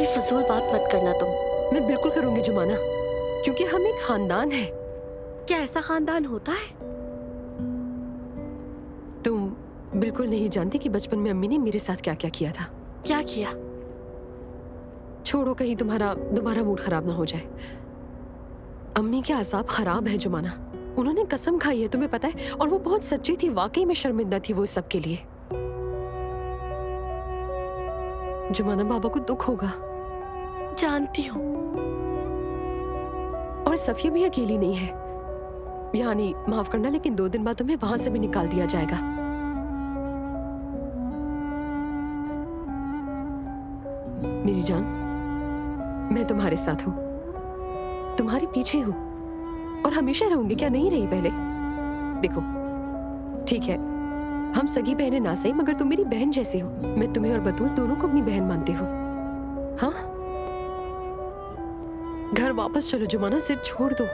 कोई फजूल बात मत करना तुम। मैं बिल्कुल करूंगी जुमाना, क्योंकि हम एक खानदान है। क्या ऐसा खानदान होता है? तुम बिल्कुल नहीं जानती कि बचपन में अम्मी ने मेरे साथ क्या क्या किया था। क्या किया? छोड़ो, कहीं तुम्हारा मूड खराब ना हो जाए। अम्मी के आसाब खराब है जुमाना। उन्होंने कसम खाई है, तुम्हें पता है, और वो बहुत सच्ची थी। वाकई में शर्मिंदा थी वो सब के लिए। जुमाना, बाबा को दुख होगा। जानती हूँ। और सफिया भी अकेली नहीं है। यानी माफ करना, लेकिन 2 दिन बाद तुम्हें वहां से भी निकाल दिया जाएगा। मेरी जान, मैं तुम्हारे साथ हूँ, तुम्हारे पीछे हूँ, और हमेशा रहूंगी। क्या नहीं रही पहले? देखो, ठीक है, हम सगी बहनें ना सही, मगर तुम मेरी बहन जैसे हो। मैं तुम्हें और बतूल दोनों को अपनी बहन मानती हूँ। हाँ, घर वापस चलो जुमाना, सिर छोड़ दो।